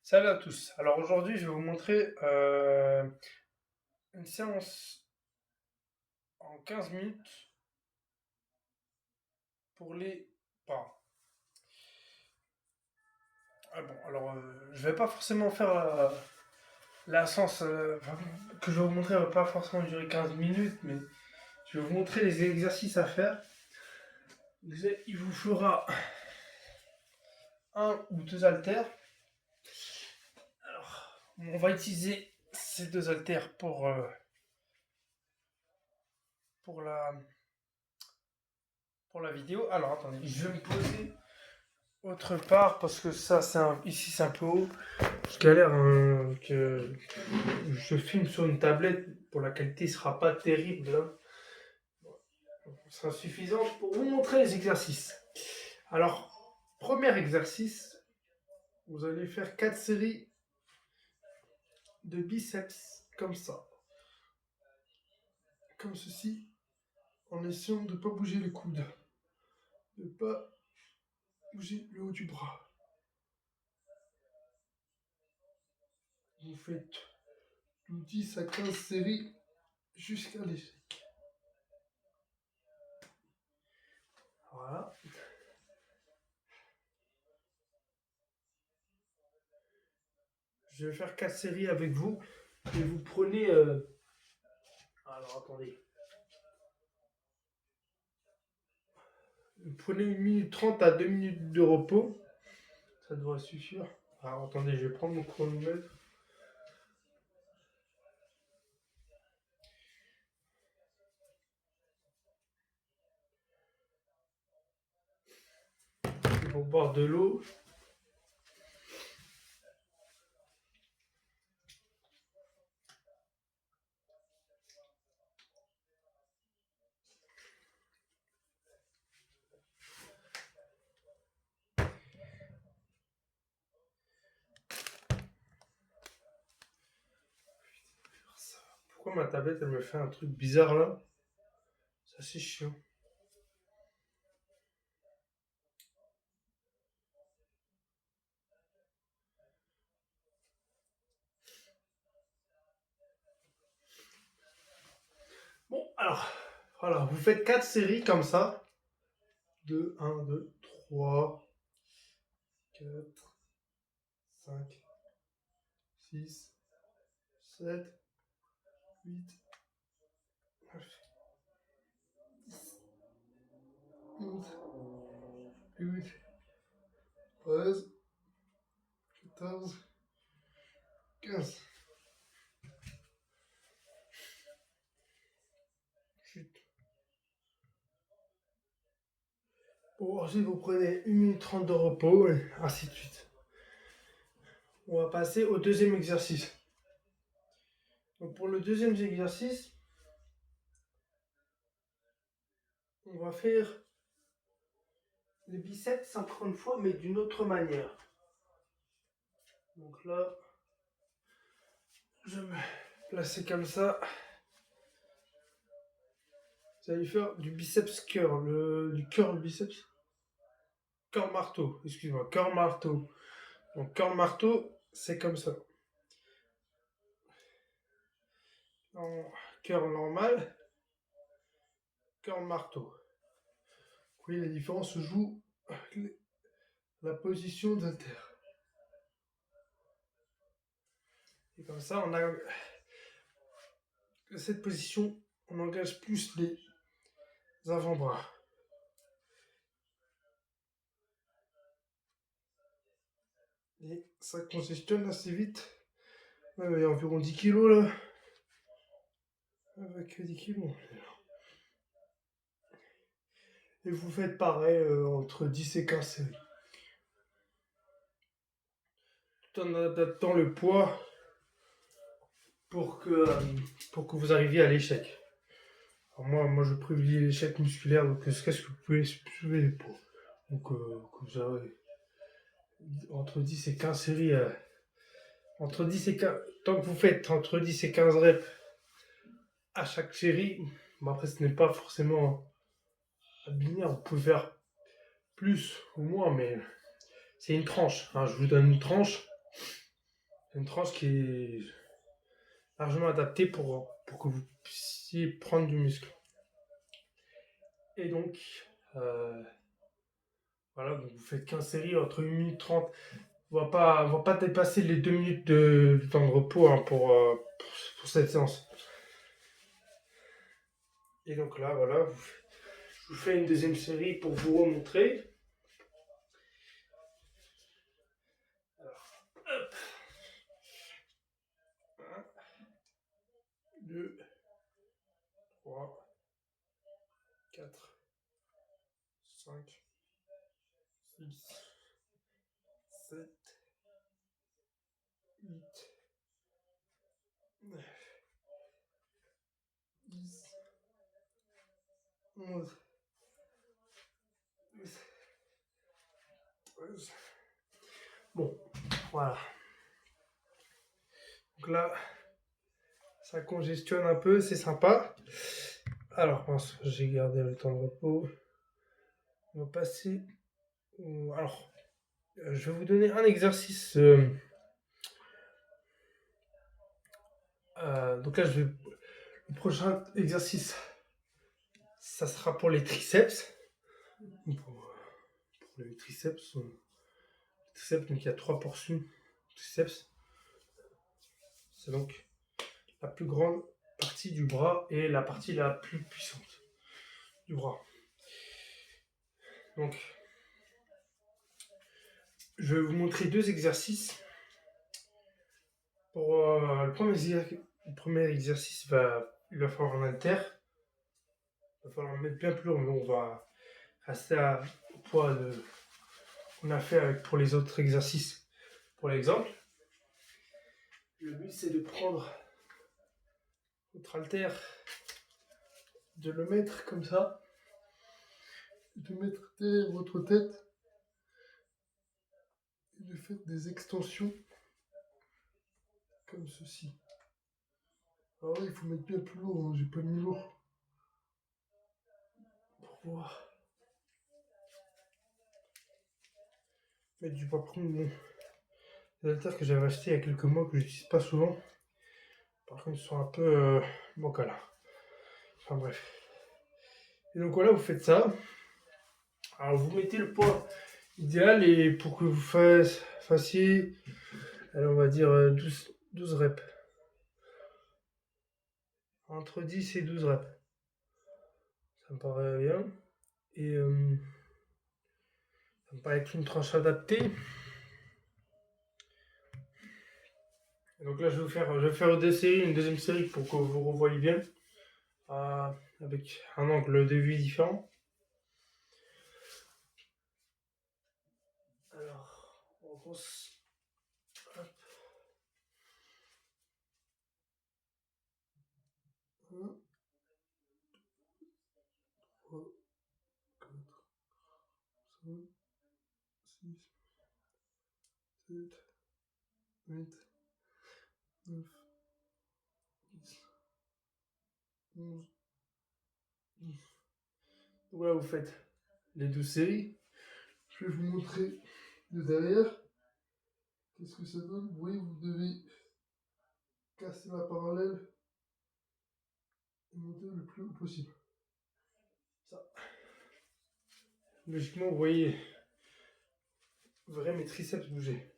Salut à tous. Alors aujourd'hui, je vais vous montrer une séance en 15 minutes pour les pas. Ah bon, alors je vais pas forcément faire la séance que je vais vous montrer, va pas forcément durer 15 minutes, mais je vais vous montrer les exercices à faire. Déjà, il vous fera un ou deux haltères. Alors, on va utiliser ces deux haltères pour la, pour la vidéo. Alors attendez, je vais me poser autre part parce que ça, ici c'est un peu haut. Je galère que je filme sur une tablette pour la qualité sera pas terrible. Hein. Ce sera suffisant pour vous montrer les exercices. Alors, premier exercice, vous allez faire 4 séries de biceps comme ça. Comme ceci, en essayant de ne pas bouger les coudes. De ne pas bouger le haut du bras. Vous faites de 10 à 15 séries jusqu'à l'échec. Voilà. Je vais faire 4 séries avec vous. Et vous prenez... Alors attendez. Vous prenez 1 minute 30 à 2 minutes de repos. Ça devrait suffire. Alors attendez, je vais prendre mon chronomètre. Pour boire de l'eau. Pourquoi ma tablette elle me fait un truc bizarre là? Ça c'est chiant. Bon, alors, voilà, vous faites 4 séries comme ça. 2, 1, 2, 3, 4, 5, 6, 7, 8, 9, 10, 11, 12, 13, 14, 15. Chut. Bon, ensuite vous prenez 1 minute 30 de repos et ainsi de suite. On va passer au deuxième exercice. Donc pour le deuxième exercice, on va faire les biceps encore une fois, mais d'une autre manière. Donc là, je vais me placer comme ça. Vous allez faire du biceps curl, du curl biceps. Curl marteau, excuse-moi, curl marteau. Donc curl marteau, c'est comme ça. En curl normal, curl marteau. Vous voyez la différence se joue avec la position d'halter. Et comme ça, on a cette position, on engage plus les avant-bras. Et ça congestionne assez vite. Il y a environ 10 kilos là. Avec 10 kilos. Et vous faites pareil entre 10 et 15 séries. Tout en adaptant le poids pour que vous arriviez à l'échec. Alors moi, je privilégie l'échec musculaire, donc jusqu'à ce que vous pouvez soulever les poids. Donc, que vous avez entre 10 et 15 séries. Entre 10 et 15, tant que vous faites entre 10 et 15 reps à chaque série, bon après, ce n'est pas forcément binaire. Vous pouvez faire plus ou moins, mais c'est une tranche. Hein, je vous donne une tranche. une tranche qui est largement adaptée pour que vous puissiez prendre du muscle. Et donc, voilà, donc vous faites 15 séries entre 1 minute 30. On va pas dépasser les 2 minutes de temps de repos hein, pour cette séance. Et donc là, voilà, je vous fais une deuxième série pour vous remontrer. Alors, hop. 1, 2, 3, 4, 5, 6, 7, 8, 9, 10, 11, 12, 13. Bon, voilà. Donc là, ça congestionne un peu, c'est sympa. Alors, j'ai gardé le temps de repos. On va passer. Alors, je vais vous donner un exercice. Donc là, le prochain exercice, ça sera pour les triceps. Pour les triceps, donc il y a 3 portions de triceps. C'est donc la plus grande partie du bras et la partie la plus puissante du bras. Donc, je vais vous montrer 2 exercices. Pour le premier exercice, il va falloir un haltère. Il va falloir mettre bien plus lourd, mais on va rester au poids qu'on a fait pour les autres exercices. Pour l'exemple, le but c'est de prendre votre haltère, de le mettre comme ça, de mettre derrière votre tête et de faire des extensions comme ceci. Alors là, il faut mettre bien plus lourd, hein. J'ai pas mis lourd pour pouvoir mettre du poids. Prendre les haltères que j'avais acheté il y a quelques mois que j'utilise pas souvent. Par contre, ils sont un peu bancals. Enfin bref. Et donc voilà, vous faites ça. Alors vous mettez le poids idéal et pour que vous fassiez, allez, on va dire 12 reps. Entre 10 et 12 reps. Ça me paraît bien. Et ça me paraît être une tranche adaptée. Et donc là, je vais faire deux séries, une deuxième série pour que vous revoyez bien. Avec un angle de vue différent. Alors, on commence. Hop. 1, 3, 4, 5, 6, 7, 8, 9, 10, 11, 12. Donc là, vous faites les 12 séries. Je vais vous montrer de derrière. Qu'est-ce que ça donne? Vous voyez, vous devez casser la parallèle et monter le plus haut possible. Ça. Logiquement, vous voyez, vous verrez mes triceps bouger.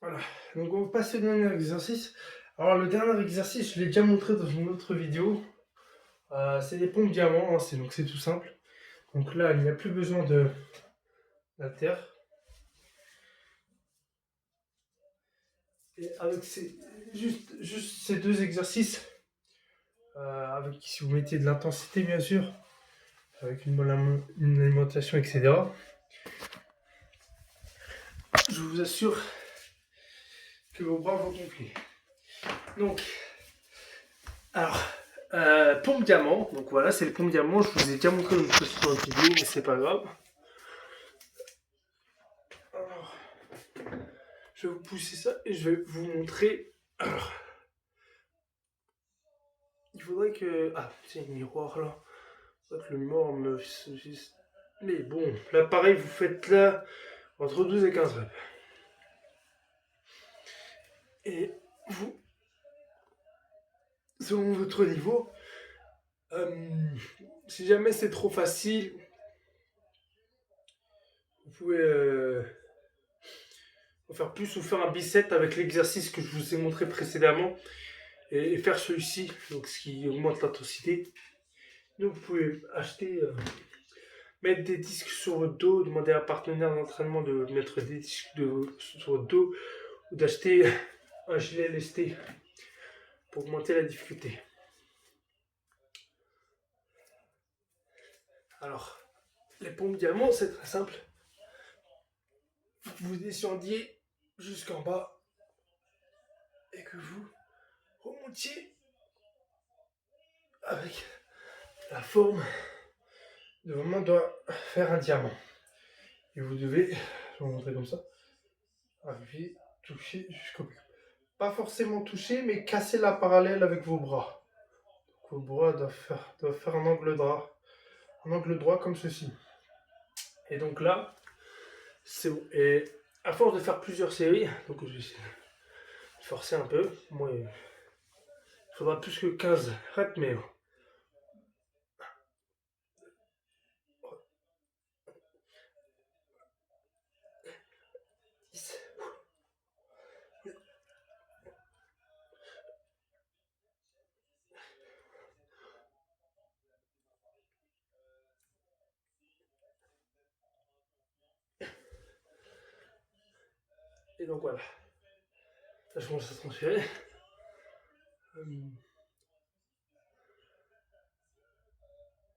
Voilà, donc on va passer au dernier exercice. Alors le dernier exercice, je l'ai déjà montré dans une autre vidéo. C'est des pompes diamants, hein, donc c'est tout simple. Donc là, il n'y a plus besoin d'haltère. Et avec juste ces 2 exercices, avec si vous mettez de l'intensité bien sûr, avec une bonne alimentation, etc. Je vous assure que vos bras vont gonfler. Donc, alors, pompe diamant. Donc voilà, c'est le pompe diamant. Je vous ai déjà montré une précédente vidéo, mais c'est pas grave. Alors, je vais vous pousser ça et je vais vous montrer. Alors, il faudrait que. Ah, c'est un miroir là. Il faudrait que le miroir me. Mais bon, là pareil, vous faites là entre 12 et 15 reps. Et vous, selon votre niveau, si jamais c'est trop facile, vous pouvez en faire plus ou faire un biceps avec l'exercice que je vous ai montré précédemment et faire celui-ci, donc ce qui augmente l'intensité. Donc vous pouvez acheter, mettre des disques sur votre dos, demander à un partenaire d'entraînement de mettre des disques sur votre dos ou d'acheter un gilet lesté pour augmenter la difficulté. Alors, les pompes diamants, c'est très simple. Vous descendiez jusqu'en bas et que vous remontiez avec la forme de vos mains doit faire un diamant. Et vous devez, je vais vous montrer comme ça, arriver, toucher jusqu'au bout. Pas forcément toucher, mais casser la parallèle avec vos bras. Donc, vos bras doivent faire un angle droit comme ceci. Et donc là, c'est bon. Et à force de faire plusieurs séries, donc je vais essayer de forcer un peu. Moi, il faudra plus que 15 reps, mais 10. Et donc voilà. Là, je commence à transpirer.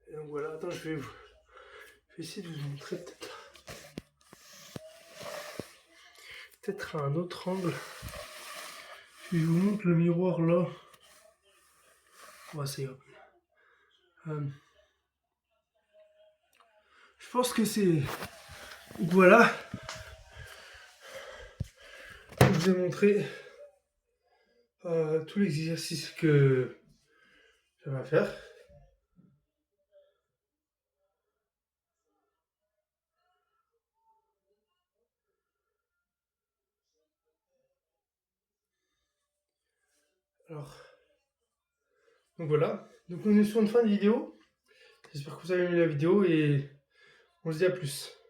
Et donc voilà, attends, je vais essayer de vous montrer peut-être à un autre angle. Je vous montre le miroir là. Ouais, c'est je pense que c'est... Voilà. Je vous ai montré tous les exercices que j'avais à faire. Alors, donc voilà. Donc on est sur une fin de vidéo. J'espère que vous avez aimé la vidéo et on se dit à plus.